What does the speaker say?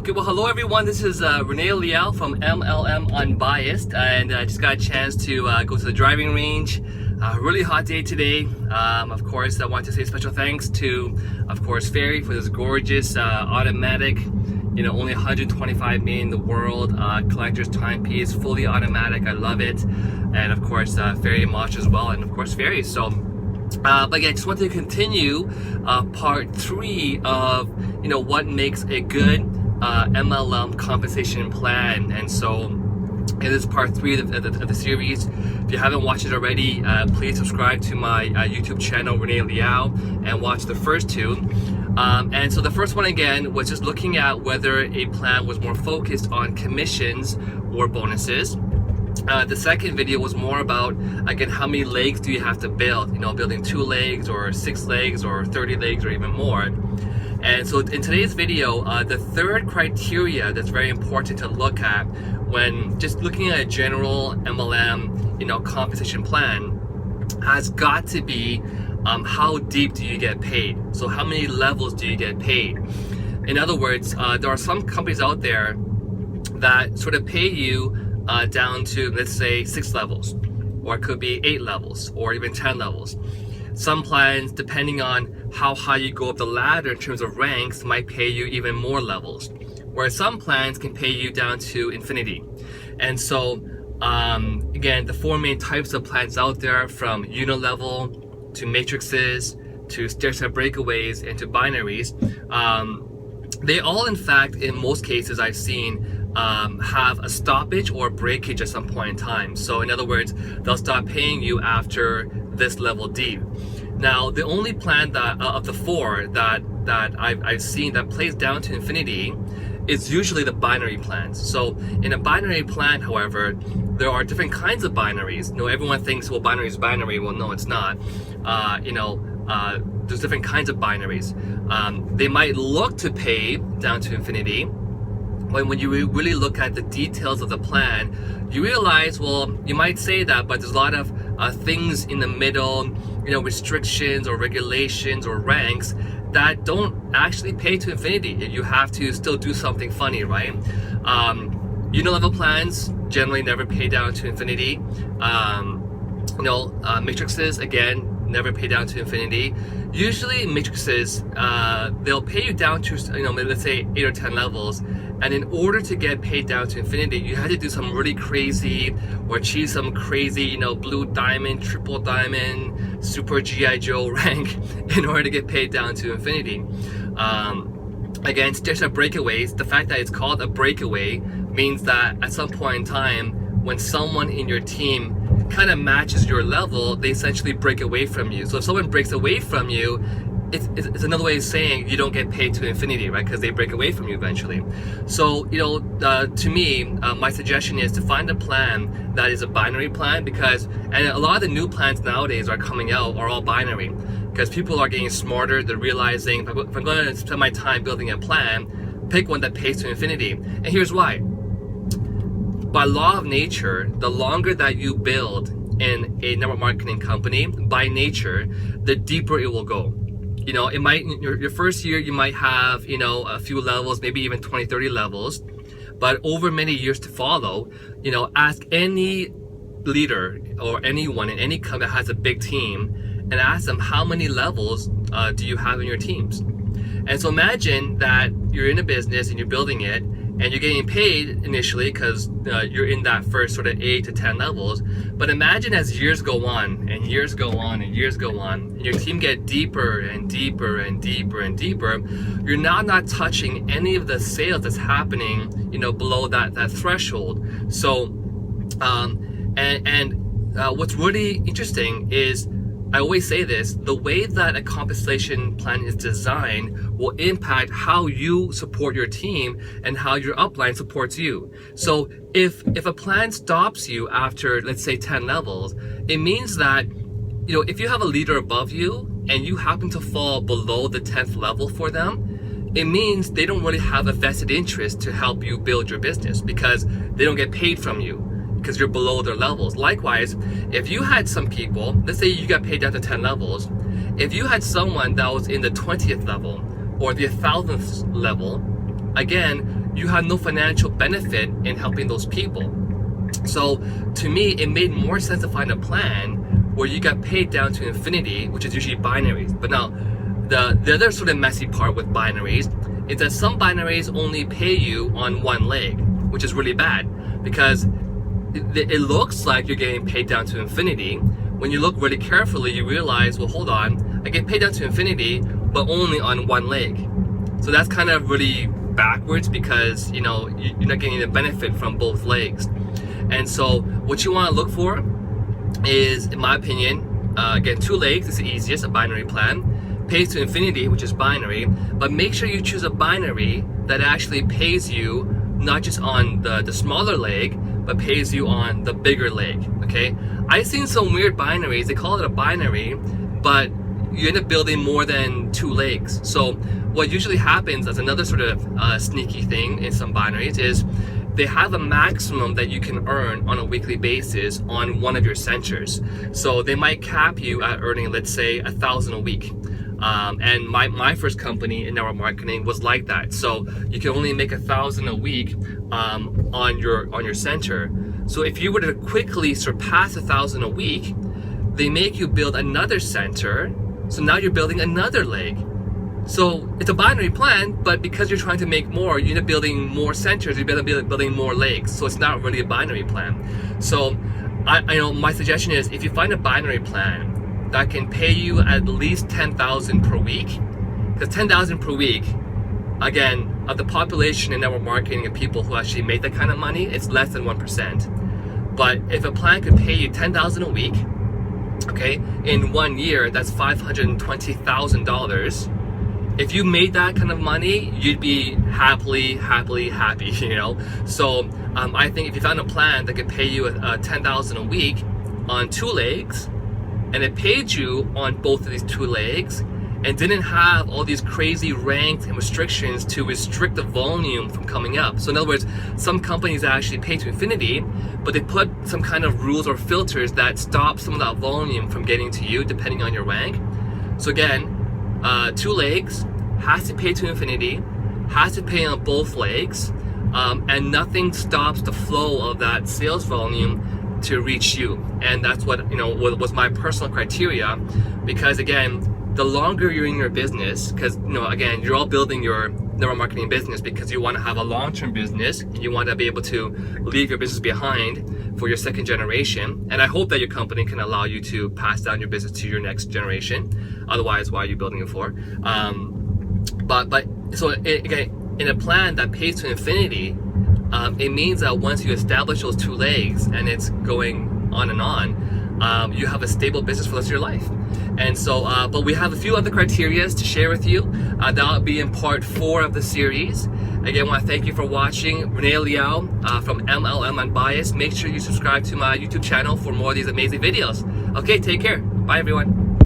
Okay, well, hello everyone. This is Rene Liaw from MLM Unbiased, and I just got a chance to go to the driving range. Really hot day today. Of course, I want to say special thanks to, of course, Ferry for this gorgeous automatic, only 125 made in the world, collector's timepiece, fully automatic. I love it. And of course, Ferry Mosh as well, and of course, Ferry. So, but again, I just wanted to continue part 3 of, what makes a good MLM compensation plan. And so it is part 3 of the series. If you haven't watched it already, please subscribe to my YouTube channel, Rene Liaw, and watch the first 2. And so the first one, again, was just looking at whether a plan was more focused on commissions or bonuses. The second video was more about, again, how many legs do you have to build? Building 2 legs or 6 legs or 30 legs or even more. And so in today's video, the third criteria that's very important to look at when just looking at a general MLM, compensation plan has got to be how deep do you get paid? So how many levels do you get paid? In other words, there are some companies out there that sort of pay you down to, let's say, 6 levels, or it could be 8 levels, or even 10 levels. Some plans, depending on how high you go up the ladder in terms of ranks, might pay you even more levels, whereas some plans can pay you down to infinity. And so, again, the 4 main types of plans out there, from unilevel to matrices to stair-step breakaways and to binaries, they all, in fact, in most cases I've seen, have a stoppage or breakage at some point in time. So in other words, they'll stop paying you after this level deep. Now, the only plan that of the 4 that I've seen that plays down to infinity is usually the binary plans. So in a binary plan, however, there are different kinds of binaries. Everyone thinks, well, binary is binary. Well, no, it's not. There's different kinds of binaries. They might look to pay down to infinity. When you really look at the details of the plan, you realize, well, you might say that, but there's a lot of things in the middle, restrictions or regulations or ranks that don't actually pay to infinity. You have to still do something funny, right? Unilevel plans generally never pay down to infinity. Matrices, again, never pay down to infinity. Usually matrices, they'll pay you down to, let's say 8 or 10 levels. And in order to get paid down to infinity, you had to do some really crazy or achieve some crazy, blue diamond, triple diamond, super G.I. Joe rank in order to get paid down to infinity. Again, stair-step breakaways, the fact that it's called a breakaway means that at some point in time, when someone in your team kind of matches your level, they essentially break away from you. So if someone breaks away from you, it's another way of saying you don't get paid to infinity, right? Because they break away from you eventually. So, to me, my suggestion is to find a plan that is a binary plan, and a lot of the new plans nowadays are coming out are all binary, because people are getting smarter. They're realizing, if I'm going to spend my time building a plan, pick one that pays to infinity. And here's why. By law of nature, the longer that you build in a network marketing company, by nature, the deeper it will go. It might, your first year, you might have, a few levels, maybe even 20, 30 levels. But over many years to follow, ask any leader or anyone in any company that has a big team and ask them, how many levels do you have in your teams? And so imagine that you're in a business and you're building it, and you're getting paid initially because you're in that first sort of 8 to 10 levels. But imagine as years go on and years go on and years go on, and your team get deeper and deeper and deeper and deeper, you're now not touching any of the sales that's happening, below that threshold. So, what's really interesting is, I always say this, the way that a compensation plan is designed will impact how you support your team and how your upline supports you. So if a plan stops you after, let's say, 10 levels, it means that, if you have a leader above you and you happen to fall below the 10th level for them, it means they don't really have a vested interest to help you build your business, because they don't get paid from you, because you're below their levels. Likewise, if you had some people, let's say you got paid down to 10 levels, if you had someone that was in the 20th level or the 1,000th level, again, you have no financial benefit in helping those people. So to me, it made more sense to find a plan where you got paid down to infinity, which is usually binaries. But now, the other sort of messy part with binaries is that some binaries only pay you on one leg, which is really bad, because it looks like you're getting paid down to infinity. When you look really carefully, you realize, well, hold on, I get paid down to infinity, but only on one leg. So that's kind of really backwards, because you know, you're not getting the benefit from both legs. And so what you want to look for is, in my opinion, again, 2 legs is the easiest, a binary plan. Pays to infinity, which is binary, but make sure you choose a binary that actually pays you not just on the smaller leg, but pays you on the bigger leg, okay? I've seen some weird binaries, they call it a binary, but you end up building more than 2 legs. So what usually happens as another sort of sneaky thing in some binaries is they have a maximum that you can earn on a weekly basis on one of your centers. So they might cap you at earning, let's say, $1,000 a week. And my first company in network marketing was like that. So you can only make $1,000 a week on your center. So if you were to quickly surpass $1,000 a week, they make you build another center. So now you're building another leg. So it's a binary plan, but because you're trying to make more, you end up building more centers, you end up building more legs. So it's not really a binary plan. So I know my suggestion is, if you find a binary plan that can pay you at least $10,000 per week, because $10,000 per week, again, of the population in network marketing of people who actually make that kind of money, it's less than 1%. But if a plan could pay you $10,000 a week, okay, in 1 year, that's $520,000. If you made that kind of money, you'd be happy, you know? So I think if you found a plan that could pay you $10,000 a week on 2 legs, and it paid you on both of these 2 legs, and didn't have all these crazy ranks and restrictions to restrict the volume from coming up. So in other words, some companies actually pay to infinity, but they put some kind of rules or filters that stop some of that volume from getting to you depending on your rank. So again, 2 legs, has to pay to infinity, has to pay on both legs, and nothing stops the flow of that sales volume to reach you. And that's what, you know, was my personal criteria, because again, the longer you're in your business, because, you know, again, you're all building your network marketing business because you want to have a long-term business and you want to be able to leave your business behind for your second generation. And I hope that your company can allow you to pass down your business to your next generation. Otherwise, why are you building it for? Again, in a plan that pays to infinity, it means that once you establish those 2 legs and it's going on and on, you have a stable business for the rest of your life. And so, but we have a few other criteria to share with you. That'll be in part 4 of the series. Again, I want to thank you for watching. Rene Liaw from MLM Unbiased. Make sure you subscribe to my YouTube channel for more of these amazing videos. Okay, take care. Bye, everyone.